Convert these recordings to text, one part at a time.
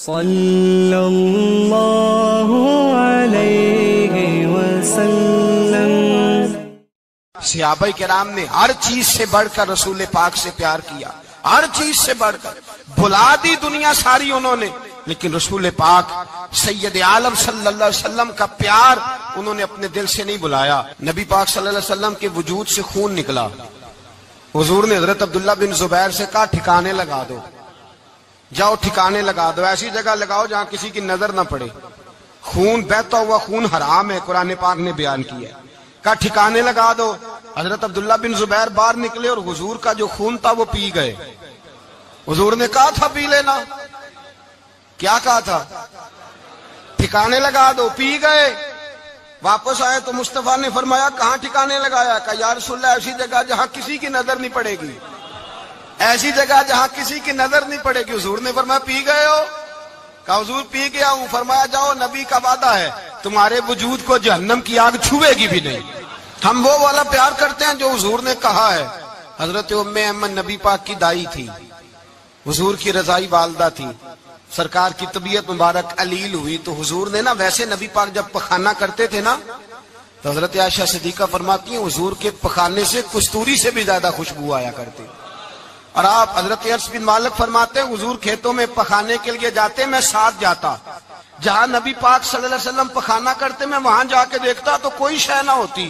صلی اللہ علیہ وسلم۔ صحابہ کرام نے ہر چیز سے بڑھ کر رسول پاک سے پیار کیا، ہر چیز سے بڑھ کر بھلا دی دنیا ساری انہوں نے، لیکن رسول پاک سید عالم صلی اللہ علیہ وسلم کا پیار انہوں نے اپنے دل سے نہیں بلایا۔ نبی پاک صلی اللہ علیہ وسلم کے وجود سے خون نکلا، حضور نے حضرت عبداللہ بن زبیر سے کہا ٹھکانے لگا دو، جاؤ ٹھکانے لگا دو، ایسی جگہ لگاؤ جہاں کسی کی نظر نہ پڑے، خون بہتا ہوا خون حرام ہے، قرآن پاک نے بیان کیا ہے، کہا ٹھکانے لگا دو۔ حضرت عبداللہ بن زبیر باہر نکلے اور حضور کا جو خون تھا وہ پی گئے۔ حضور نے کہا تھا پی لینا، کیا کہا تھا؟ ٹھکانے لگا دو، پی گئے۔ واپس آئے تو مصطفیٰ نے فرمایا کہاں ٹھکانے لگایا؟ کہا یا رسول اللہ ایسی جگہ جہاں کسی کی نظر نہیں پڑے گی، ایسی جگہ جہاں کسی کی نظر نہیں پڑے گی۔ حضور نے فرمایا پی گئے ہو؟ کہا حضور پی گیا ہوں۔ فرمایا جاؤ، نبی کا وعدہ ہے تمہارے وجود کو جہنم کی آگ چھوئے گی بھی نہیں۔ ہم وہ والا پیار کرتے ہیں جو حضور نے کہا ہے۔ حضرت ام ایمن نبی پاک کی دائی تھی، حضور کی رضائی والدہ تھی، سرکار کی طبیعت مبارک علیل ہوئی تو حضور نے نا، ویسے نبی پاک جب پخانہ کرتے تھے نا تو حضرت عائشہ صدیقہ فرماتی ہیں حضور کے پخانے سے کستوری سے بھی زیادہ خوشبو آیا کرتی۔ اور آپ حضرت انس بن مالک فرماتے ہیں حضور کھیتوں میں پخانے کے لیے جاتے، میں ساتھ جاتا، جہاں نبی پاک صلی اللہ علیہ وسلم پخانہ کرتے میں وہاں جا کے دیکھتا تو کوئی شے نہ ہوتی،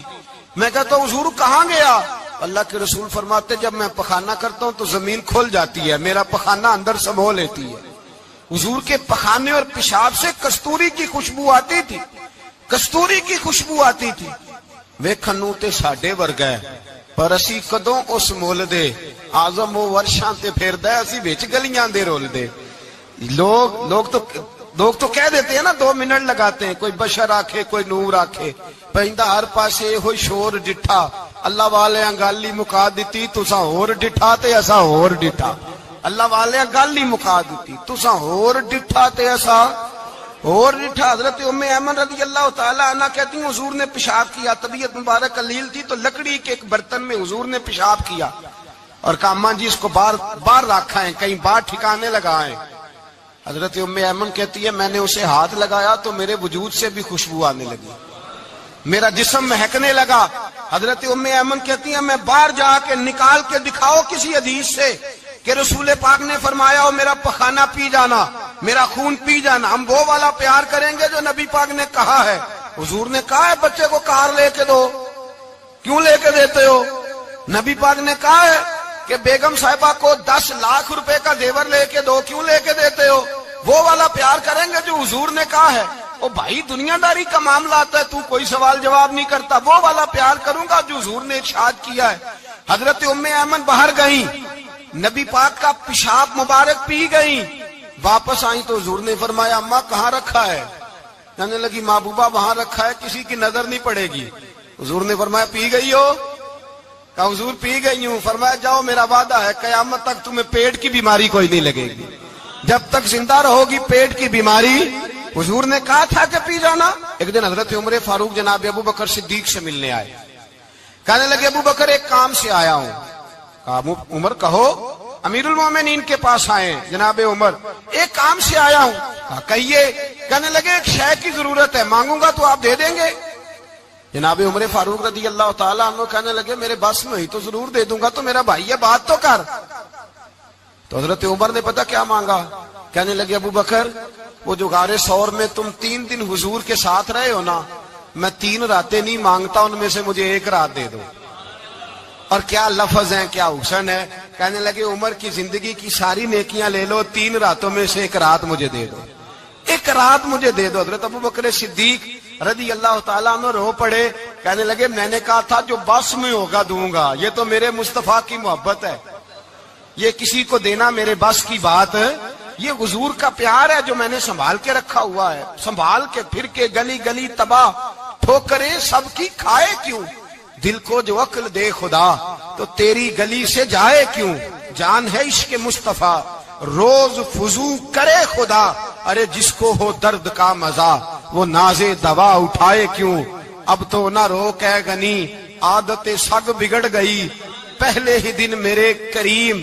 میں کہتا حضور کہاں گیا؟ اللہ کے رسول فرماتے جب میں پخانہ کرتا ہوں تو زمین کھل جاتی ہے، میرا پخانہ اندر سمو لیتی ہے۔ حضور کے پخانے اور پیشاب سے کستوری کی خوشبو آتی تھی، کستوری کی خوشبو آتی تھی۔ ویکھنوں تے ساڈے ورگا ہے پر اسی کدوں اس مول دے، آزم وہ ورشاں تے پھیردا ہے اسی وچ گلیاں دے رول دے۔ لوگ تو کہہ دیتے ہیں نا 2 منٹ لگاتے ہیں، کوئی بشر آکھے کوئی نور آکھے، پیندا ہر پاسے ہوئی شور ڈٹھا، اللہ والے گل ہی مکا دیتی تساں ہور ڈٹھا تے اساں ہور ڈٹھا، اللہ والے گل ہی مکا دیتی تساں ہور ڈٹھا تے اساں اور ڈٹھا۔ حضرت ام ایمن رضی اللہ تعالی عنہ کہتی ہیں حضور نے پیشاب کیا، طبیعت مبارک علیل تھی تو لکڑی کے ایک برتن میں حضور نے پیشاب کیا اور کہا اماں جی اس کو باہر رکھا ہے، کہیں باہر ٹھکانے لگائیں۔ حضرت ام ایمن کہتی ہے میں نے اسے ہاتھ لگایا تو میرے وجود سے بھی خوشبو آنے لگی، میرا جسم مہکنے لگا۔ حضرت ام ایمن کہتی ہیں میں باہر جا کے نکال کے دکھاؤ کسی حدیث سے کہ رسول پاک نے فرمایا ہو میرا پخانہ پی جانا، میرا خون پی جانا۔ ہم وہ والا پیار کریں گے جو نبی پاک نے کہا ہے۔ حضور نے کہا ہے بچے کو کار لے کے دو، کیوں لے کے دیتے ہو؟ نبی پاک نے کہا ہے کہ بیگم صاحبہ کو 10 لاکھ روپے کا زیور لے کے دو، کیوں لے کے دیتے ہو؟ وہ والا پیار کریں گے جو حضور نے کہا ہے۔ او بھائی دنیا داری کا معاملہ آتا ہے تو کوئی سوال جواب نہیں کرتا، وہ والا پیار کروں گا جو حضور نے ارشاد کیا ہے۔ حضرت ام ایمن باہر گئیں، نبی پاک کا پیشاب مبارک پی گئیں، واپس آئیں تو حضور نے فرمایا اماں کہاں رکھا ہے؟ کہنے لگی محبوبہ وہاں رکھا ہے کسی کی نظر نہیں پڑے گی۔ حضور نے فرمایا پی گئی ہو؟ کہا حضور پی گئی ہوں۔ فرمایا جاؤ میرا وعدہ ہے قیامت تک تمہیں پیٹ کی بیماری کوئی نہیں لگے گی، جب تک زندہ رہو گی پیٹ کی بیماری۔ حضور نے کہا تھا کہ پی جانا۔ ایک دن حضرت عمر فاروق جناب ابو بکر صدیق سے ملنے آئے، کہنے لگے ابو بکر ایک کام سے آیا ہوں۔ کہا عمر کہو۔ امیر المومنین کے پاس آئے جناب عمر، ایک کام سے آیا ہوں۔ کہا کہیے۔ کہنے لگے ایک شے کی ضرورت ہے، مانگوں گا تو آپ دے دیں گے؟ جناب عمر فاروق رضی اللہ تعالیٰ عنہ کہنے لگے میرے بس میں ہوئی تو ضرور دے دوں گا، تو میرا بھائی ہے بات تو کر۔ تو حضرت عمر نے پتہ کیا مانگا؟ کہنے لگے ابو بکر وہ جو غار ثور میں تم 3 دن حضور کے ساتھ رہے ہو نا، میں 3 راتیں نہیں مانگتا، ان میں سے مجھے 1 رات دے دو۔ اور کیا لفظ ہیں، کیا حسن ہے۔ کہنے لگے عمر کی زندگی کی ساری نیکیاں لے لو، 3 راتوں میں سے 1 رات مجھے دے دو، 1 رات مجھے دے دو۔ حضرت ابو بکر صدیق رضی اللہ تعالیٰ عنہ رو پڑے، کہنے لگے میں نے کہا تھا جو بس میں ہوگا دوں گا، یہ تو میرے مصطفیٰ کی محبت ہے، یہ کسی کو دینا میرے بس کی بات ہے، یہ حضور کا پیار ہے جو میں نے سنبھال کے رکھا ہوا ہے، سنبھال کے پھر کے گلی گلی تباہ ٹھوکریں سب کی کھائے کیوں، دل کو جو عقل دے خدا تو تیری گلی سے جائے کیوں، جان ہے عشق مصطفیٰ روز فضو کرے خدا، ارے جس کو ہو درد کا مزہ وہ نازے دوا اٹھائے کیوں، اب تو نہ روک ہے غنی عادت سگ بگڑ گئی، پہلے ہی دن میرے کریم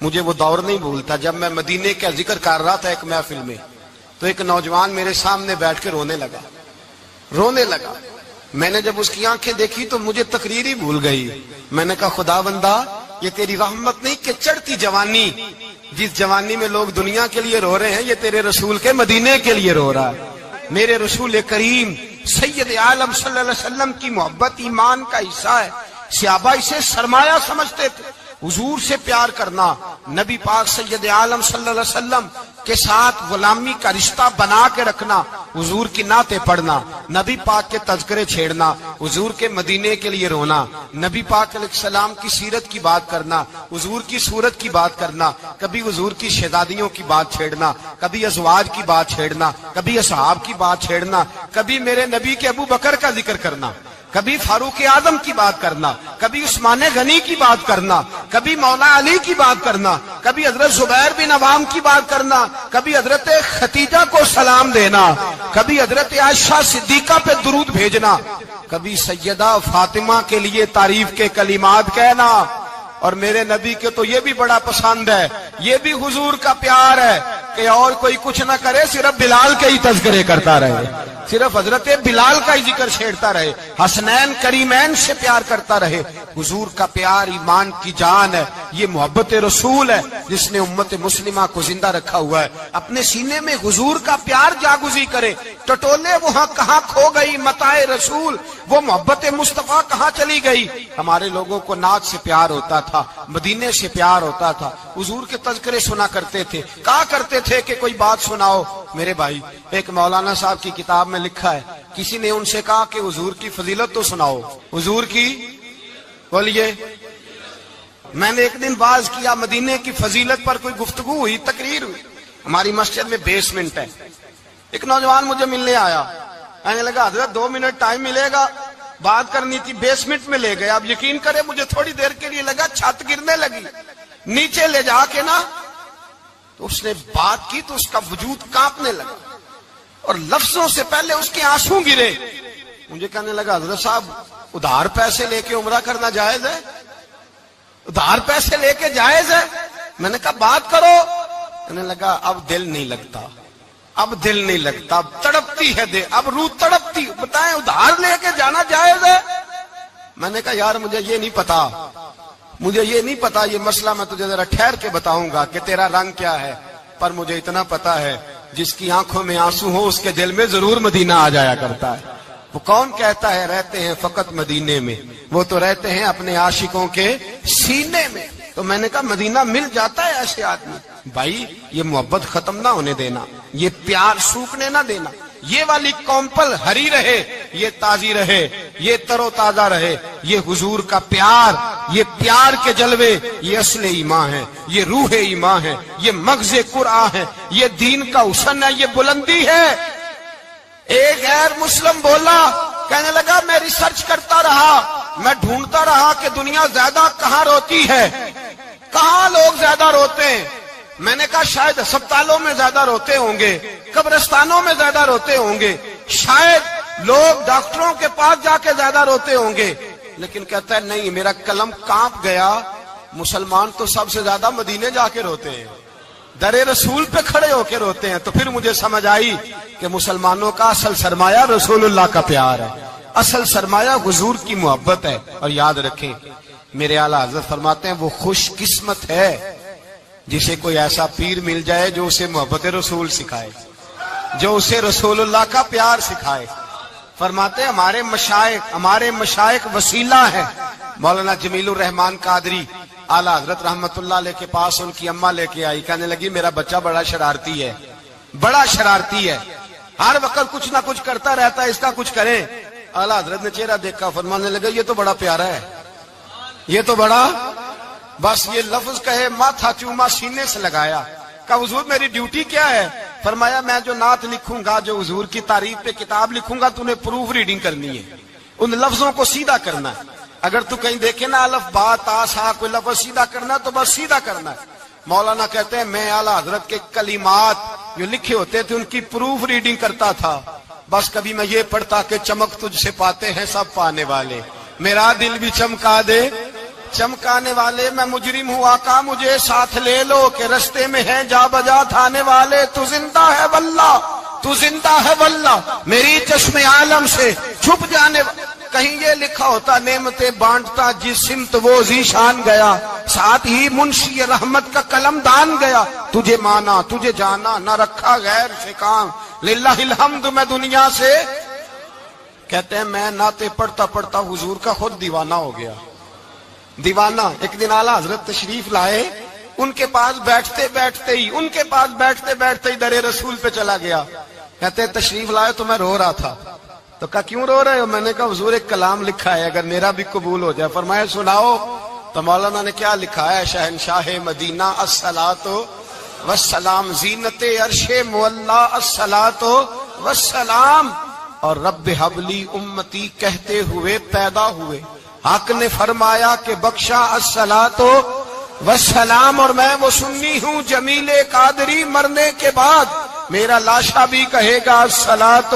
مجھے وہ دور نہیں بھولتا جب میں مدینے کا ذکر کر رہا تھا ایک محفل میں، تو ایک نوجوان میرے سامنے بیٹھ کے رونے لگا۔ میں نے جب اس کی آنکھیں دیکھی تو مجھے تقریر ہی بھول گئی۔ میں نے کہا خدا بندہ یہ تیری رحمت نہیں کہ چڑھتی جوانی، جس جوانی میں لوگ دنیا کے لیے رو رہے ہیں، یہ تیرے رسول کے مدینے کے لیے رو رہا ہے۔ میرے رسول کریم سید عالم صلی اللہ علیہ وسلم کی محبت ایمان کا حصہ ہے۔ صحابہ اسے سرمایہ سمجھتے تھے۔ حضور سے پیار کرنا، نبی پاک سید عالم صلی اللہ علیہ وسلم کے ساتھ غلامی کا رشتہ بنا کے رکھنا، حضور کی نعتیں پڑھنا، نبی پاک کے تذکرے چھیڑنا، حضور کے مدینے کے لیے رونا، نبی پاک علیہ السلام کی سیرت کی بات کرنا، حضور کی صورت کی بات کرنا، کبھی حضور کی شہزادیوں کی بات چھیڑنا، کبھی ازواج کی بات چھیڑنا، کبھی اصحاب کی بات چھیڑنا، کبھی میرے نبی کے ابو بکر کا ذکر کرنا، کبھی فاروق اعظم کی بات کرنا، کبھی عثمان غنی کی بات کرنا، کبھی مولا علی کی بات کرنا، کبھی حضرت زبیر بن عوام کی بات کرنا، کبھی حضرت ختیجہ کو سلام دینا، کبھی حضرت عائشہ صدیقہ پہ درود بھیجنا، کبھی سیدہ فاطمہ کے لیے تعریف کے کلمات کہنا۔ اور میرے نبی کے تو یہ بھی بڑا پسند ہے، یہ بھی حضور کا پیار ہے کہ اور کوئی کچھ نہ کرے، صرف بلال کے ہی تذکرے کرتا رہے، صرف حضرت بلال کا ہی ذکر چھیڑتا رہے، حسنین کریمین سے پیار کرتا رہے۔ حضور کا پیار ایمان کی جان ہے، یہ محبت رسول ہے جس نے امت مسلمہ کو زندہ رکھا ہوا ہے۔ اپنے سینے میں حضور کا پیار جاگزی کرے، ٹٹولے وہاں کہاں کھو گئی متاع رسول، وہ محبت مصطفیٰ کہاں چلی گئی۔ ہمارے لوگوں کو نعت سے پیار ہوتا تھا، مدینے سے پیار ہوتا تھا، حضور کے تذکرے سنا کرتے تھے، کہا کرتے تھے کہ کوئی بات سناؤ۔ میرے بھائی، ایک مولانا صاحب کی کتاب میں لکھا ہے، کسی نے ان سے کہا کہ حضور کی فضیلت تو سناؤ، حضور کی بولیے۔ میں نے ایک دن باز کیا، مدینے کی فضیلت پر کوئی گفتگو ہوئی، تقریر ہوئی۔ ہماری مسجد میں بیسمنٹ ہے، ایک نوجوان مجھے ملنے آیا، کہنے لگا حضرت 2 منٹ ٹائم ملے گا، بات کرنی تھی۔ بیسمنٹ میں لے گئے، اب یقین کرے مجھے تھوڑی دیر کے لیے لگا چھت گرنے لگی، نیچے لے جا کے نا تو اس نے بات کی تو اس کا وجود کانپنے لگا اور لفظوں سے پہلے اس کے آنسو گرے۔ مجھے کہنے لگا حضرت صاحب ادھار پیسے لے کے عمرہ کرنا جائز ہے؟ ادھار پیسے لے کے جائز ہے؟ میں نے کہا بات کرو۔ کہنے لگا اب دل نہیں لگتا، اب دل نہیں لگتا، اب تڑپتی ہے دل، اب روح تڑپتی، بتائیں ادھار لے کے جانا جائز ہے؟ میں نے کہا یار مجھے یہ نہیں پتا، مجھے یہ نہیں پتا، یہ مسئلہ میں تجھے ذرا ٹھہر کے بتاؤں گا کہ تیرا رنگ کیا ہے، پر مجھے اتنا پتا ہے جس کی آنکھوں میں آنسو ہو اس کے دل میں ضرور مدینہ آ جایا کرتا ہے۔ وہ کون کہتا ہے رہتے ہیں فقط مدینے میں، وہ تو رہتے ہیں اپنے عاشقوں کے سینے میں۔ تو میں نے کہا مدینہ مل جاتا ہے ایسے آدمی۔ بھائی یہ محبت ختم نہ ہونے دینا، یہ پیار سوکھنے نہ دینا، یہ والی کومپل ہری رہے، یہ تازی رہے، یہ تر و تازہ رہے۔ یہ حضور کا پیار، یہ پیار کے جلوے، یہ اصل ایمان ہے، یہ روح ایمان ہے، یہ مغز قرآن ہے، یہ دین کا حسن ہے، یہ بلندی ہے۔ ایک غیر مسلم بولا، کہنے لگا میں ریسرچ کرتا رہا، میں ڈھونڈتا رہا کہ دنیا زیادہ کہاں روتی ہے، کہاں لوگ زیادہ روتے ہیں۔ میں نے کہا شاید ہسپتالوں میں زیادہ روتے ہوں گے، قبرستانوں میں زیادہ روتے ہوں گے، شاید لوگ ڈاکٹروں کے پاس جا کے زیادہ روتے ہوں گے، لیکن کہتا ہے نہیں، میرا قلم کانپ گیا، مسلمان تو سب سے زیادہ مدینے جا کے روتے ہیں، در رسول پہ کھڑے ہو کے روتے ہیں۔ تو پھر مجھے سمجھ آئی کہ مسلمانوں کا اصل سرمایہ رسول اللہ کا پیار ہے، اصل سرمایہ حضور کی محبت ہے۔ اور یاد رکھیں میرے اعلیٰ حضرت فرماتے ہیں وہ خوش قسمت ہے جسے کوئی ایسا پیر مل جائے جو اسے محبت رسول سکھائے، جو اسے رسول اللہ کا پیار سکھائے۔ فرماتے ہیں ہمارے مشائخ وسیلہ ہیں۔ مولانا جمیل الرحمان قادری اعلیٰ حضرت رحمت اللہ علیہ کے پاس ان کی اماں لے کے آئی، کہنے لگی میرا بچہ بڑا شرارتی ہے، بڑا شرارتی ہے، ہر وقت کچھ نہ کچھ کرتا رہتا ہے، اس کا کچھ کریں۔ اعلیٰ حضرت نے چہرہ دیکھا، فرمانے لگا یہ تو بڑا پیارا ہے، یہ تو بڑا، بس یہ لفظ کہے ماتھا چوما سینے سے لگایا۔ کہا حضور میری ڈیوٹی کیا ہے؟ فرمایا میں جو نعت لکھوں گا، جو حضور کی تعریف پہ کتاب لکھوں گا، تو نے پروف ریڈنگ کرنی ہے، ان لفظوں کو سیدھا کرنا ہے۔ اگر تو کہیں دیکھے نا الف با تا سا کوئی لفظ سیدھا کرنا تو بس سیدھا کرنا ہے۔ مولانا کہتے ہیں میں اعلیٰ حضرت کے کلمات جو لکھے ہوتے تھے ان کی پروف ریڈنگ کرتا تھا، بس کبھی میں یہ پڑھتا کہ چمک تجھ سے پاتے ہیں سب پانے والے، میرا دل بھی چمکا دے چمکانے والے میں مجرم ہوں آقا مجھے ساتھ لے لو کہ رستے میں ہیں جا بجا تھانے والے تو زندہ ہے واللہ تو زندہ ہے واللہ میری چشم عالم سے چھپ جانے کہیں یہ لکھا ہوتا نعمتیں بانٹتا جس سمت وہ ذیشان گیا ساتھ ہی منشی رحمت کا قلم دان گیا تجھے مانا تجھے جانا نہ رکھا غیر سے کام للہ الحمد میں دنیا سے کہتے ہیں میں نعتیں پڑھتا پڑھتا حضور کا خود دیوانہ ہو گیا دیوانہ ایک دن اعلیٰ حضرت تشریف لائے ان کے پاس بیٹھتے بیٹھتے ہی در رسول پہ چلا گیا کہتے ہیں تشریف لائے تو میں رو رہا تھا تو کہا کیوں رو رہے ہو میں نے کہا حضور ایک کلام لکھا ہے اگر میرا بھی قبول ہو جائے فرمایا سناؤ تو مولانا نے کیا لکھا ہے شہنشاہ مدینہ الصلاۃ والسلام زینت عرش مولا الصلاۃ والسلام اور رب حبلی امتی کہتے ہوئے پیدا ہوئے حق نے فرمایا کہ بخشا الصلاۃ والسلام اور میں وہ سنی ہوں جمیل قادری مرنے کے بعد میرا لاشا بھی کہے گا الصلاۃ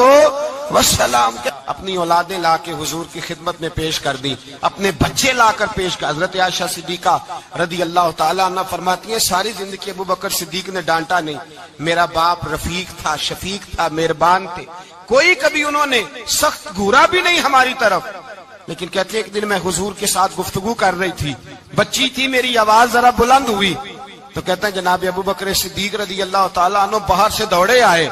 والسلام اپنی اولادیں لا کے حضور کی خدمت میں پیش کر دی اپنے بچے لا کر پیش کر حضرت عائشہ صدیقہ رضی اللہ تعالیٰ عنہ فرماتی ہیں ساری زندگی ابو بکر صدیق نے ڈانٹا نہیں میرا باپ رفیق تھا شفیق تھا مہربان تھے کوئی کبھی انہوں نے سخت گھورا بھی نہیں ہماری طرف لیکن کہتے ہیں ایک دن میں حضور کے ساتھ گفتگو کر رہی تھی بچی تھی میری آواز ذرا بلند ہوئی تو کہتے ہیں جناب ابو بکر صدیق رضی اللہ تعالیٰ عنہ باہر سے دوڑے آئے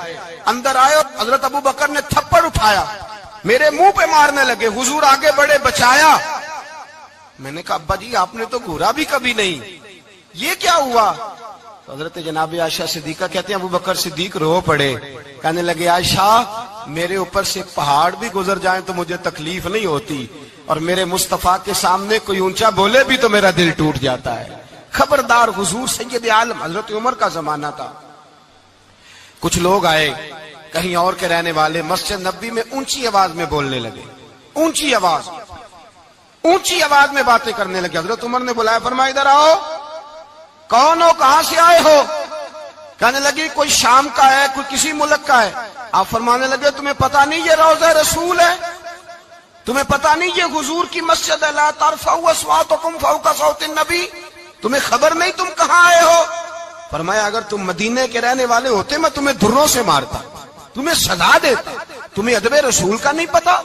اندر آئے اور حضرت ابو بکر نے تھپڑ اٹھایا میرے منہ پہ مارنے لگے حضور آگے بڑھے بچایا میں نے کہا ابا جی آپ نے تو گھورا بھی کبھی نہیں یہ کیا ہوا تو حضرت جناب عائشہ صدیقہ کہتے ہیں ابو بکر صدیق رو پڑے کہنے لگے عائشہ میرے اوپر سے پہاڑ بھی گزر جائیں تو مجھے تکلیف نہیں ہوتی اور میرے مصطفیٰ کے سامنے کوئی اونچا بولے بھی تو میرا دل ٹوٹ جاتا ہے خبردار حضور سید عالم حضرت عمر کا زمانہ تھا کچھ لوگ آئے کہیں اور کے رہنے والے مسجد نبوی میں اونچی آواز میں بولنے لگے اونچی آواز میں باتیں کرنے لگے حضرت عمر نے بلایا فرمایا ادھر آؤ کون ہو کہاں سے آئے ہو کہنے لگی کوئی شام کا ہے کوئی کسی ملک کا ہے آپ فرمانے لگے تمہیں پتا نہیں یہ روضہ رسول ہے تمہیں پتا نہیں یہ حضور کی مسجد ہے لا ترفعوا اصواتکم فوق صوت النبی تمہیں خبر نہیں تم کہاں آئے ہو فرمایا اگر تم مدینے کے رہنے والے ہوتے میں تمہیں دھروں سے مارتا تمہیں سزا دیتا تمہیں ادب رسول کا نہیں پتا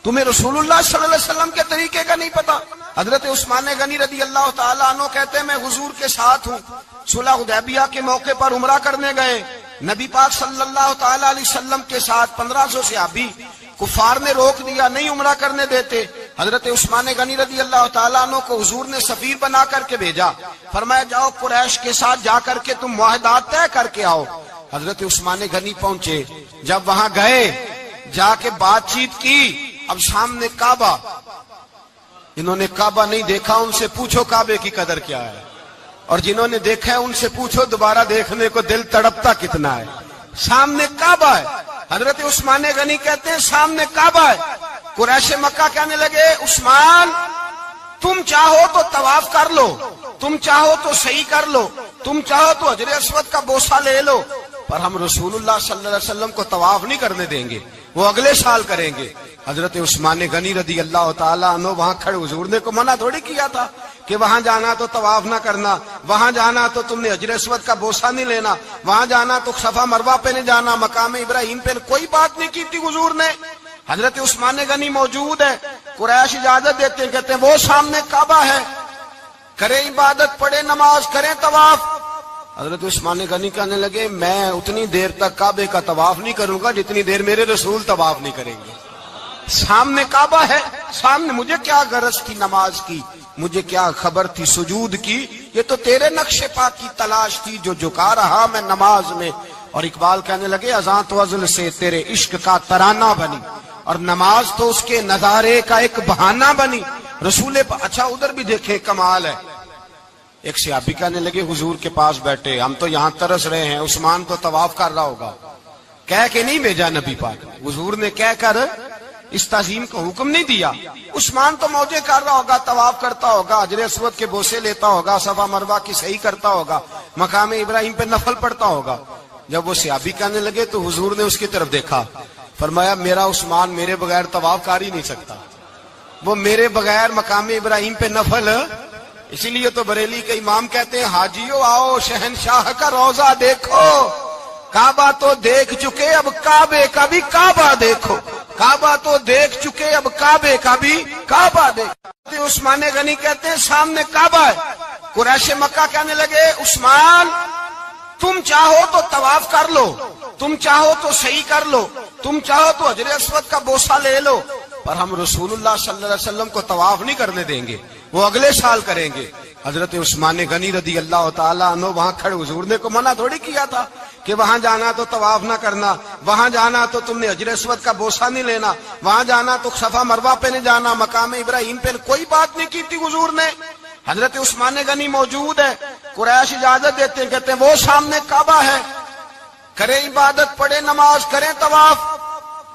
تمہیں رسول اللہ صلی اللہ علیہ وسلم کے طریقے کا نہیں پتا حضرت عثمان غنی رضی اللہ تعالیٰ عنہ کہتے ہیں میں حضور کے ساتھ ہوں صلح حدیبیہ کے موقع پر عمرہ کرنے گئے نبی پاک صلی اللہ تعالیٰ علیہ وسلم کے ساتھ 1500 صحابی کفار نے روک دیا نہیں عمرہ کرنے دیتے حضرت عثمان غنی رضی اللہ تعالیٰ عنہ کو حضور نے سفیر بنا کر کے بھیجا فرمایا جاؤ قریش کے ساتھ جا کر کے تم معاہدات طے کر کے آؤ حضرت عثمان غنی پہنچے جب وہاں گئے جا کے بات چیت کی اب سامنے کعبہ جنہوں نے کعبہ نہیں دیکھا ان سے پوچھو کعبے کی قدر کیا ہے اور جنہوں نے دیکھا ہے ان سے پوچھو دوبارہ دیکھنے کو دل تڑپتا کتنا ہے سامنے کعبہ ہے حضرت عثمان غنی کہتے ہیں سامنے کعبہ ہے قریش مکہ کہنے لگے عثمان تم چاہو تو طواف کر لو تم چاہو تو صحیح کر لو تم چاہو تو حجر اسود کا بوسہ لے لو پر ہم رسول اللہ صلی اللہ علیہ وسلم کو طواف نہیں کرنے دیں گے وہ اگلے سال کریں گے حضرت عثمان غنی رضی اللہ تعالیٰ عنہ وہاں کھڑے حضور نے کو منع تھوڑی کیا تھا کہ وہاں جانا تو طواف نہ کرنا وہاں جانا تو تم نے حجر اسود کا بوسہ نہیں لینا وہاں جانا تو صفا مروہ پہ نہیں جانا مقام ابراہیم پہ کوئی بات نہیں کی تھی حضور نے حضرت عثمان غنی موجود ہے قریش اجازت دیتے ہیں کہتے ہیں وہ سامنے کعبہ ہے کریں عبادت پڑھیں نماز کریں طواف حضرت عثمان غنی کہنے لگے میں اتنی دیر تک کعبے کا طواف نہیں کروں گا جتنی دیر میرے رسول طواف نہیں کریں گے سامنے کعبہ ہے سامنے مجھے کیا غرض تھی نماز کی مجھے کیا خبر تھی سجود کی یہ تو تیرے نقش پا کی تلاش تھی جو جھکا رہا میں نماز میں اور اقبال کہنے لگے اذان تو ازل سے تیرے عشق کا ترانہ بنی اور نماز تو اس کے نظارے کا ایک بہانہ بنی رسول اچھا ادھر بھی دیکھیں کمال ہے ایک صحابی کہنے لگے حضور کے پاس بیٹھے ہم تو یہاں ترس رہے ہیں عثمان تو طواف کر رہا ہوگا کہہ کے نہیں بھیجا نبی پاک حضور نے کہہ کر اس تعظیم کا حکم نہیں دیا عثمان تو موجے کر رہا ہوگا طواف کرتا ہوگا حجر اسود کے بوسے لیتا ہوگا صفا مروہ کی صحیح کرتا ہوگا مقام ابراہیم پہ نفل پڑتا ہوگا جب وہ صحابی کہنے لگے تو حضور نے اس کی طرف دیکھا فرمایا میرا عثمان میرے بغیر طواف کر ہی نہیں سکتا وہ میرے بغیر مقام ابراہیم پہ نفل اسی لیے تو بریلی کے امام کہتے ہیں حاجیو آؤ شہنشاہ کا روضہ دیکھو، کعبہ تو دیکھ چکے اب کعبے کا بھی کعبہ دیکھو، کعبہ تو دیکھ چکے اب کعبے کا بھی کعبہ دیکھو۔ عثمان غنی کہتے ہیں سامنے کعبہ ہے، قریش مکہ کہنے لگے عثمان تم چاہو تو طواف کر لو، تم چاہو تو صحیح کر لو، تم چاہو تو حجر اسود کا بوسہ لے لو، پر ہم رسول اللہ صلی اللہ علیہ وسلم کو طواف نہیں کرنے دیں گے، وہ اگلے سال کریں گے۔ حضرت عثمان غنی رضی اللہ تعالیٰ عنہ وہاں کھڑے، حضور نے کو منع تھوڑی کیا تھا کہ وہاں جانا تو طواف نہ کرنا، وہاں جانا تو تم نے حجر اسود کا بوسہ نہیں لینا، وہاں جانا تو صفا مروہ پہ نہیں جانا، مقام ابراہیم پہ کوئی بات نہیں کی تھی حضور نے۔ حضرت عثمان غنی موجود ہے، قریش اجازت دیتے ہیں، کہتے ہیں وہ سامنے کعبہ ہے، کریں عبادت، پڑھیں نماز، کریں طواف۔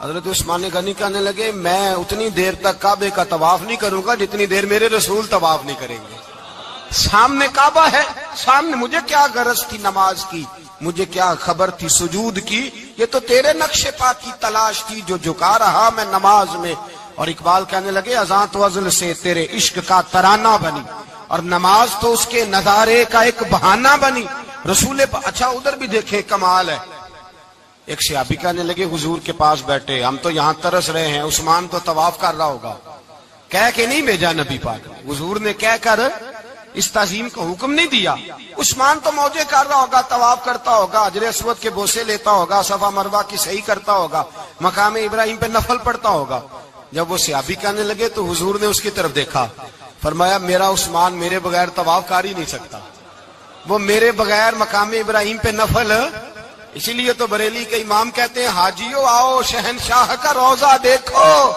حضرت عثمان غنی کہنے لگے میں اتنی دیر تک کعبے کا طواف نہیں کروں گا جتنی دیر میرے رسول طواف نہیں کریں گے۔ سامنے کعبہ ہے، سامنے، مجھے کیا غرض تھی نماز کی، مجھے کیا خبر تھی سجود کی، یہ تو تیرے نقش پا کی تلاش تھی جو جھکا رہا میں نماز میں۔ اور اقبال کہنے لگے اذان تو ازل سے تیرے عشق کا ترانہ بنی، اور نماز تو اس کے نظارے کا ایک بہانہ بنی۔ رسول اچھا ادھر بھی دیکھیں کمال ہے، ایک صحابی کہنے لگے حضور کے پاس بیٹھے ہم تو یہاں ترس رہے ہیں، عثمان تو طواف کر رہا ہوگا، کہہ کے نہیں بھیجا نبی پاک، حضور نے کہہ کر اس تعظیم کا حکم نہیں دیا، عثمان تو موجے کر رہا ہوگا، طواف کرتا ہوگا، حجر اسود کے بوسے لیتا ہوگا، صفا مروہ کی صحیح کرتا ہوگا، مقام ابراہیم پہ نفل پڑھتا ہوگا۔ جب وہ صحابی کہنے لگے تو حضور نے اس کی طرف دیکھا، فرمایا میرا عثمان میرے بغیر طواف کر ہی نہیں سکتا، وہ میرے بغیر مقام ابراہیم پہ نفل۔ اسی لیے تو بریلی کے امام کہتے ہیں حاجیو آؤ شہنشاہ کا روضہ دیکھو،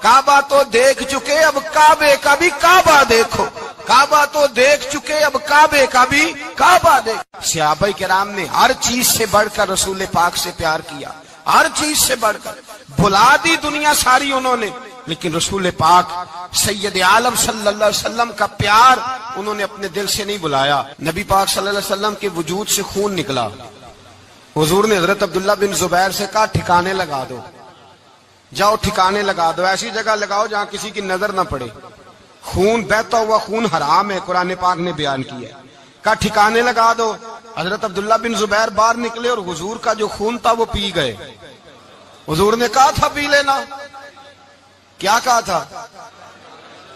کعبہ تو دیکھ چکے اب کعبے کا بھی کعبہ دیکھو، کعبہ تو دیکھ چکے اب کعبے کا بھی کعبہ دیکھو۔ صحابہ کرام نے ہر چیز سے بڑھ کر رسول پاک سے پیار کیا، ہر چیز سے بڑھ کر، بھلا دی دنیا ساری انہوں نے، لیکن رسول پاک سید عالم صلی اللہ علیہ وسلم کا پیار انہوں نے اپنے دل سے نہیں بلایا۔ نبی پاک صلی اللہ علیہ وسلم کے وجود سے خون نکلا، حضور نے حضرت عبداللہ بن زبیر سے کہا ٹھکانے لگا دو، جاؤ ٹھکانے لگا دو، ایسی جگہ لگاؤ جہاں کسی کی نظر نہ پڑے، خون بہتا ہوا خون حرام ہے، قرآن پاک نے بیان کیا ہے، کہا ٹھکانے لگا دو۔ حضرت عبداللہ بن زبیر باہر نکلے اور حضور کا جو خون تھا وہ پی گئے۔ حضور نے کہا تھا پی لینا، کیا کہا تھا؟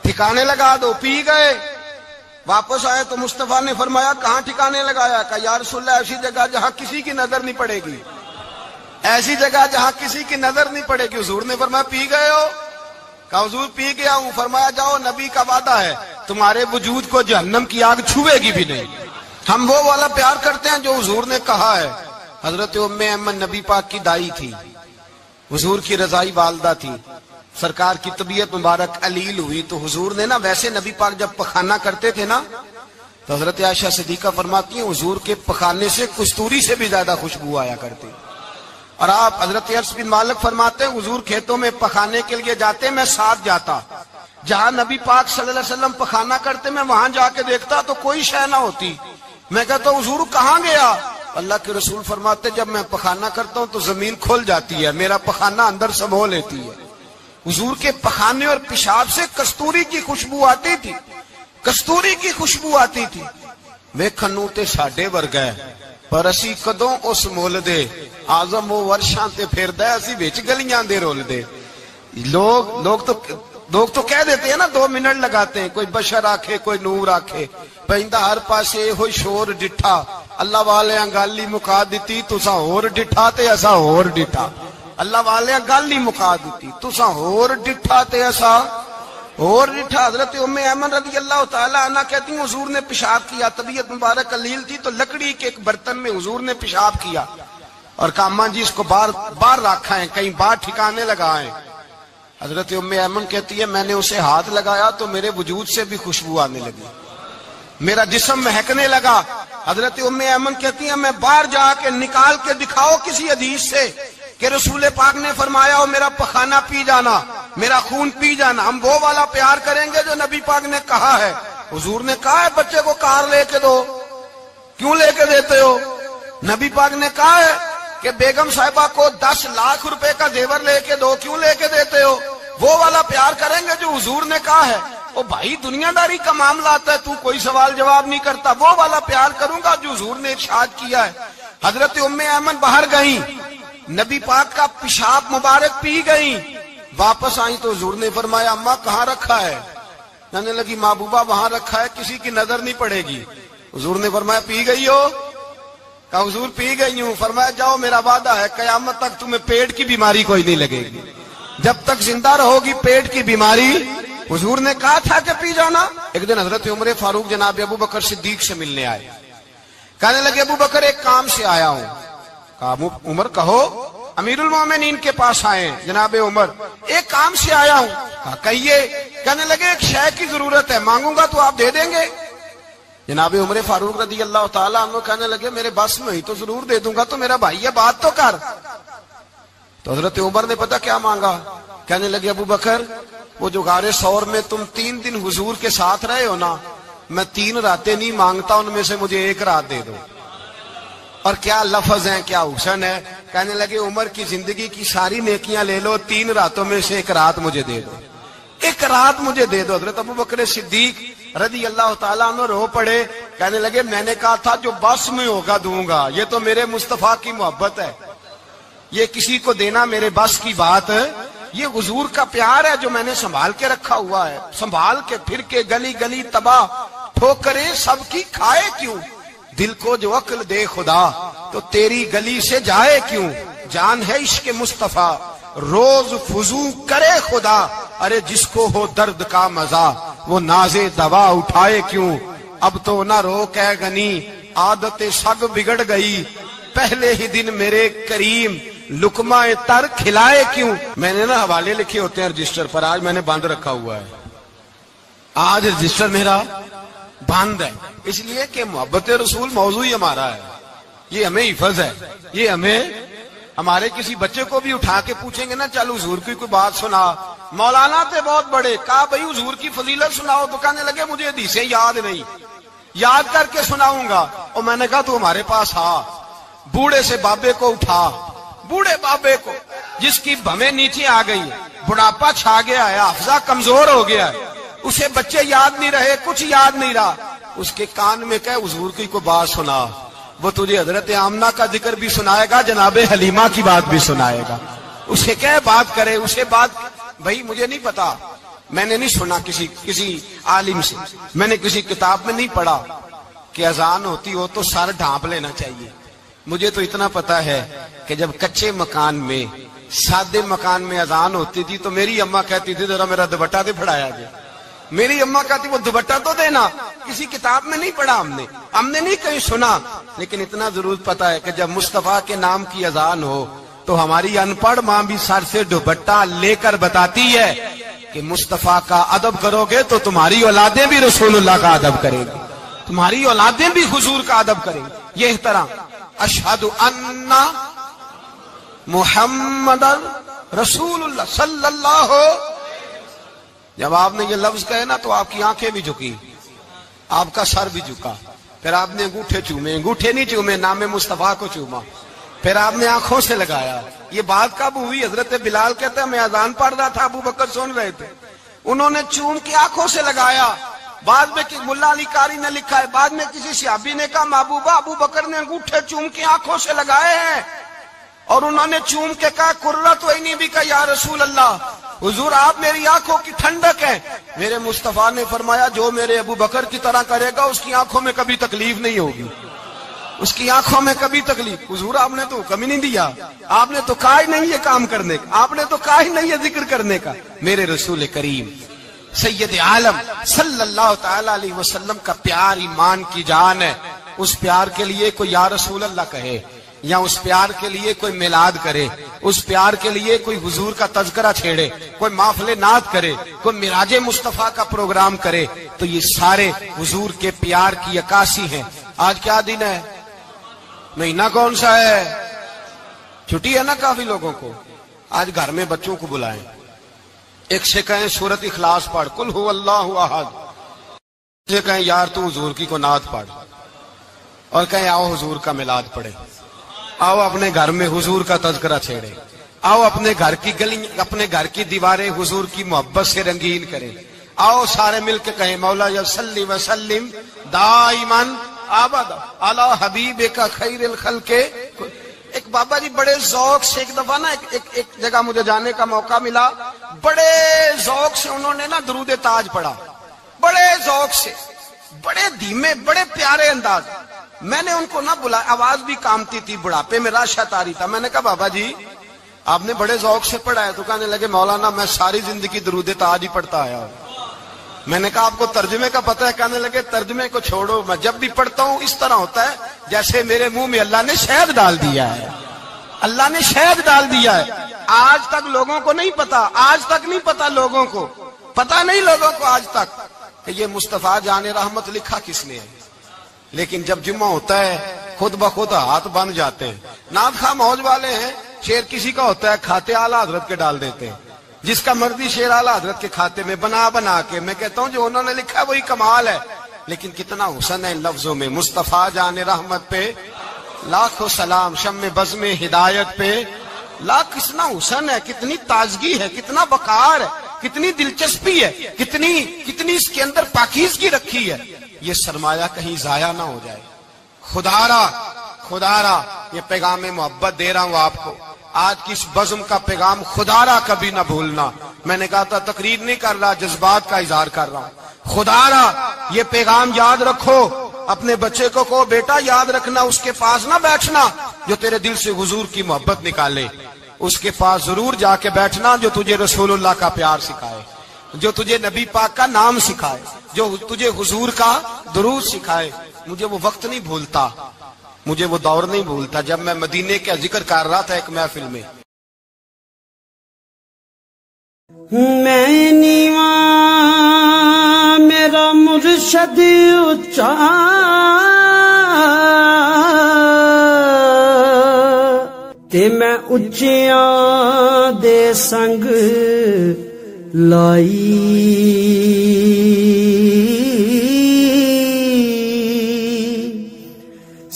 ٹھکانے لگا دو، پی گئے۔ واپس آئے تو مصطفیٰ نے فرمایا کہاں ٹھکانے لگایا؟ کہا یا رسول اللہ ایسی جگہ جہاں کسی کی نظر نہیں پڑے گی، ایسی جگہ جہاں کسی کی نظر نہیں پڑے گی۔ حضور نے فرمایا پی گئے ہو؟ کہا حضور پی گیا ہوں۔ فرمایا جاؤ نبی کا وعدہ ہے تمہارے وجود کو جہنم کی آگ چھوئے گی بھی نہیں۔ ہم وہ والا پیار کرتے ہیں جو حضور نے کہا ہے۔ حضرت ام ایمن نبی پاک کی دائی تھی، حضور کی رضائی والدہ تھی، سرکار کی طبیعت مبارک علیل ہوئی تو حضور نے نا، ویسے نبی پاک جب پخانہ کرتے تھے نا تو حضرت عائشہ صدیقہ فرماتی ہیں حضور کے پخانے سے کستوری سے بھی زیادہ خوشبو آیا کرتی۔ اور آپ حضرت انس بن مالک فرماتے ہیں حضور کھیتوں میں پخانے کے لیے جاتے میں ساتھ جاتا، جہاں نبی پاک صلی اللہ علیہ وسلم پخانہ کرتے میں وہاں جا کے دیکھتا تو کوئی شے نہ ہوتی، میں کہتا حضور کہاں گیا؟ اللہ کے رسول فرماتے جب میں پخانہ کرتا ہوں تو زمین کھل جاتی ہے، میرا پخانہ اندر سمو لیتی ہے۔ حضور کے پخانے اور پیشاب سے کستوری کی خوشبو آتی تھی، کستوری کی خوشبو آتی تھی۔ ویکھنوں تے ساڈے ورگا ہے پر اسی کدوں اس مول دے، آزم وہ ورشاں تے پھردا ہے اسی وچ گلیاں دے رول دے۔ لوگ تو کہہ دیتے ہیں نا 2 منٹ لگاتے ہیں، کوئی بشر آکھے کوئی نور آکھے، پیندا ہر پاسے ہوئی شور ڈٹھا، اللہ والے گل ہی مکا دیتی تساں ہور ڈٹھا تے اساں ہور ڈٹھا، اللہ والے گل ہی مکا دیتی تساں ہور ڈٹھا تے اساں اور ڈٹھا۔ حضرت ام ایمن رضی اللہ تعالی عنہ کہتی ہیں حضور نے پیشاب کیا، طبیعت مبارک علیل تھی تو لکڑی کے ایک برتن میں حضور نے پیشاب کیا اور کہا اماں جی اس کو باہر رکھا ہے، کہیں باہر ٹھکانے لگائیں۔ حضرت ام ایمن کہتی ہے میں نے اسے ہاتھ لگایا تو میرے وجود سے بھی خوشبو آنے لگی، میرا جسم مہکنے لگا۔ حضرت ام ایمن کہتی ہیں میں باہر جا کے نکال کے دکھاؤ کسی حدیث سے کہ رسول پاک نے فرمایا ہو میرا پخانہ پی جانا، میرا خون پی جانا، ہم وہ والا پیار کریں گے جو نبی پاک نے کہا ہے۔ حضور نے کہا ہے بچے کو کار لے کے دو، کیوں لے کے دیتے ہو؟ نبی پاک نے کہا ہے کہ بیگم صاحبہ کو 10 لاکھ روپے کا زیور لے کے دو، کیوں لے کے دیتے ہو؟ وہ والا پیار کریں گے جو حضور نے کہا ہے۔ او بھائی دنیاداری کا معاملہ آتا ہے، تو کوئی سوال جواب نہیں کرتا، وہ والا پیار کروں گا جو حضور نے ارشاد کیا ہے۔ حضرت ام ایمن باہر گئیں، نبی پاک کا پیشاب مبارک پی گئیں، واپس آئیں تو حضور نے فرمایا اماں کہاں رکھا ہے؟ کہنے لگی محبوبہ وہاں رکھا ہے، کسی کی نظر نہیں پڑے گی۔ حضور نے فرمایا پی گئی ہو؟ کہا حضور پی گئی ہوں۔ فرمایا جاؤ میرا وعدہ ہے قیامت تک تمہیں پیٹ کی بیماری کوئی نہیں لگے گی، جب تک زندہ رہو گی پیٹ کی بیماری۔ حضور نے کہا تھا کہ پی جانا۔ ایک دن حضرت عمر فاروق جناب ابو بکر صدیق سے ملنے آئے، کہنے لگے ابو بکر ایک کام سے آیا ہوں۔ کہا عمر کہو۔ امیر المومنین کے پاس آئے ہیں جناب عمر، ایک کام سے آیا ہوں۔ کہا کہیے۔ کہنے لگے ایک شے کی ضرورت ہے، مانگوں گا تو آپ دے دیں گے؟ جناب عمر فاروق رضی اللہ تعالیٰ عنہ کہنے لگے میرے بس میں ہی تو ضرور دے دوں گا، تو میرا بھائی ہے بات تو کر۔ تو حضرت عمر نے پتہ کیا مانگا؟ کہنے لگے ابو بکر وہ جو غار ثور میں تم 3 دن حضور کے ساتھ رہے ہو نا، میں 3 راتیں نہیں مانگتا، ان میں سے مجھے 1 رات دے دو۔ اور کیا لفظ ہیں، کیا حسن ہے۔ کہنے لگے عمر کی زندگی کی ساری نیکیاں لے لو، 3 راتوں میں سے 1 رات مجھے دے دو، 1 رات مجھے دے دو۔ حضرت ابو بکر صدیق رضی اللہ تعالیٰ عنہ رو پڑے، کہنے لگے میں نے کہا تھا جو بس میں ہوگا دوں گا، یہ تو میرے مصطفیٰ کی محبت ہے، یہ کسی کو دینا میرے بس کی بات ہے، یہ حضور کا پیار ہے جو میں نے سنبھال کے رکھا ہوا ہے، سنبھال کے پھر کے گلی گلی تباہ ٹھوکریں سب کی کھائے کیوں، دل کو جو عقل دے خدا تو تیری گلی سے جائے کیوں، جان ہے عشق مصطفیٰ روز فضو کرے خدا، ارے جس کو ہو درد کا مزہ وہ نازے دوا اٹھائے کیوں، اب تو نہ روک ہے غنی عادت سگ بگڑ گئی، پہلے ہی دن میرے کریم لقمہ تر کھلائے کیوں۔ میں نے نا حوالے لکھے ہوتے ہیں رجسٹر پر، آج میں نے بند رکھا ہوا ہے، آج رجسٹر میرا بند ہے، اس لیے کہ محبت رسول موضوع ہی ہمارا ہے، یہ ہمیں حفظ ہے، یہ ہمیں ہمارے کسی بچے کو بھی اٹھا کے پوچھیں گے نا چل حضور کی کوئی بات سنا، مولانا تھے بہت بڑے، کہا بھائی حضور کی فضیلت سناؤ، تو کہنے لگے مجھے حدیثیں یاد نہیں، یاد کر کے سناؤں گا۔ اور میں نے کہا تو ہمارے پاس آ، بوڑھے سے بابے کو اٹھا، بوڑھے بابے کو جس کی بھمیں نیچے آ گئی، بڑھاپا چھا گیا ہے، حافظہ کمزور ہو گیا ہے، اسے بچے یاد نہیں رہے، کچھ یاد نہیں رہا، اس کے کان میں کہے حضور کی کوئی بات سنا، وہ تجھے حضرت آمنہ کا ذکر بھی سنائے گا، جناب حلیمہ کی بات بھی سنائے گا، اسے کہے بات کرے، اسے بات بھائی مجھے نہیں پتا، میں نے نہیں سنا کسی عالم سے، میں نے کسی کتاب میں نہیں پڑھا کہ اذان ہوتی ہو تو سر ڈھانپ لینا چاہیے، مجھے تو اتنا پتا ہے کہ جب کچے مکان میں سادے مکان میں اذان ہوتی تھی تو میری اماں کہتی تھی ذرا میرا دوپٹہ دے پھڑایا گیا، میری اماں کہتی وہ دوپٹہ تو دینا، کسی کتاب میں نہیں پڑھا ہم نے نہیں کہیں سنا، لیکن اتنا ضرور پتا ہے کہ جب مصطفیٰ کے نام کی اذان ہو تو ہماری ان پڑھ ماں بھی سر سے دوپٹہ لے کر بتاتی ہے کہ مصطفیٰ کا ادب کرو گے تو تمہاری اولادیں بھی رسول اللہ کا ادب کریں گی، تمہاری اولادیں بھی حضور کا ادب کریں گی، یہ احترام۔ اشہد ان محمد رسول اللہ صلی اللہ، جب آپ نے یہ لفظ کہے نا تو آپ کی آنکھیں بھی جھکی، آپ کا سر بھی جھکا، پھر آپ نے انگوٹھے چومے، انگوٹھے نہیں چومے، نام مصطفیٰ کو چوما، پھر آپ نے آنکھوں سے لگایا۔ یہ بات کب ہوئی؟ حضرت بلال کہتے ہیں میں اذان پڑھ رہا تھا، ابو بکر سن رہے تھے، انہوں نے چوم کے آنکھوں سے لگایا۔ بعد میں ملا علی قاری نے لکھا ہے، بعد میں کسی صحابی نے کہا محبوبہ ابو بکر نے انگوٹھے چوم کے آنکھوں سے لگائے ہیں، اور انہوں نے چوم کے کہا قرۃ عینی بک یا رسول اللہ، حضور آپ میری آنکھوں کی ٹھنڈک ہے۔ میرے مصطفیٰ نے فرمایا جو میرے ابو بکر کی طرح کرے گا اس کی آنکھوں میں کبھی تکلیف نہیں ہوگی، اس کی آنکھوں میں کبھی تکلیف۔ حضور آپ نے تو حکم ہی نہیں دیا، آپ نے تو کہا ہی نہیں یہ کام کرنے کا، آپ نے تو کہا ہی نہیں یہ ذکر کرنے کا۔ میرے رسول کریم سید عالم صلی اللہ تعالی علیہ وسلم کا پیار ایمان کی جان ہے، اس پیار کے لیے کوئی یا رسول اللہ کہے، یا اس پیار کے لیے کوئی میلاد کرے، اس پیار کے لیے کوئی حضور کا تذکرہ چھیڑے، کوئی محفل نعت کرے، کوئی معراج مصطفیٰ کا پروگرام کرے، تو یہ سارے حضور کے پیار کی عکاسی ہیں۔ آج کیا دن ہے؟ مہینہ کون سا ہے؟ چھٹی ہے نا کافی لوگوں کو، آج گھر میں بچوں کو بلائیں، ایک سے کہیں سورۃ اخلاص پڑھ، قل هو اللہ احد، سے کہیں یار تو حضور کی کو نعت پڑھ، اور کہیں آؤ حضور کا میلاد پڑھے، آؤ اپنے گھر میں حضور کا تذکرہ چھیڑے، آؤ اپنے گھر کی گلی اپنے گھر کی دیواریں حضور کی محبت سے رنگین کریں، آؤ سارے مل کے کہیں مولا یا صلی وسلم دائمن آباد علی حبیبک خیر الخلق. ایک بابا جی بڑے ذوق سے ایک دفعہ نا ایک جگہ مجھے جانے کا موقع ملا، بڑے ذوق سے انہوں نے نا درود تاج پڑھا، بڑے ذوق سے، بڑے دھیمے، بڑے پیارے انداز. میں نے ان کو نہ بلایا، آواز بھی کامتی تھی، بڑھاپے میں راشت آ رہی تھا. میں نے کہا بابا جی آپ نے بڑے ذوق سے پڑھا ہے. تو کہنے لگے مولانا میں ساری زندگی درود تاج ہی پڑھتا آیا ہوں. میں نے کہا آپ کو ترجمے کا پتہ ہے؟ کہنے لگے ترجمے کو چھوڑو، میں جب بھی پڑھتا ہوں اس طرح ہوتا ہے جیسے میرے منہ میں اللہ نے شہد ڈال دیا ہے، اللہ نے شہد ڈال دیا ہے. آج تک لوگوں کو نہیں پتا، آج تک نہیں پتا لوگوں کو، پتا نہیں لوگوں کو آج تک کہ یہ مصطفیٰ جان رحمت لکھا کس نے ہے. لیکن جب جمعہ ہوتا ہے خود بخود ہاتھ بن جاتے ہیں. نعت خواہ موج والے ہیں، شعر کسی کا ہوتا ہے کھاتے اعلیٰ حضرت کے ڈال دیتے ہیں، جس کا مرضی شعر اعلیٰ حضرت کے کھاتے میں بنا کے. میں کہتا ہوں جو انہوں نے لکھا ہے وہی کمال ہے. لیکن کتنا حسن ہے لفظوں میں. مصطفیٰ جان رحمت پہ لاکھوں سلام، شم بزم ہدایت پہ لاکھ. کتنا حسن ہے، کتنی تازگی ہے، کتنا وقار ہے، کتنی دلچسپی ہے، کتنی اس کے اندر پاکیزگی رکھی ہے. یہ سرمایہ کہیں ضائع نہ ہو جائے. خدا را یہ پیغام محبت دے رہا ہوں آپ کو. آج کی اس بزم کا پیغام خدا را کبھی نہ بھولنا. میں نے کہا تھا تقریر نہیں کر رہا، جذبات کا اظہار کر رہا ہوں. خدا را یہ پیغام یاد رکھو. اپنے بچے کو کہو بیٹا یاد رکھنا اس کے پاس نہ بیٹھنا جو تیرے دل سے حضور کی محبت نکالے. اس کے پاس ضرور جا کے بیٹھنا جو تجھے رسول اللہ کا پیار سکھائے، جو تجھے نبی پاک کا نام سکھائے، جو تجھے حضور کا درود سکھائے. مجھے وہ وقت نہیں بھولتا، مجھے وہ دور نہیں بھولتا جب میں مدینے کا ذکر کر رہا تھا ایک محفل میں. میں نیواں میرا مرشد اچا، تے میں اچیاں دے سنگ لائی.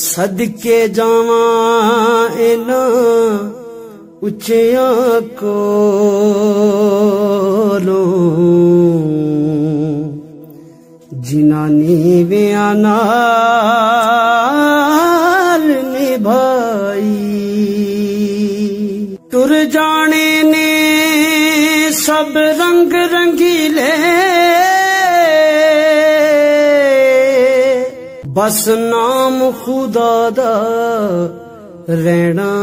صدقے جاواں انہاں اچیاں کولوں جنہاں نیویاں نال نبھائی. تر جانے نے سب رنگ رنگیلے، بس نام خدا دا رہنا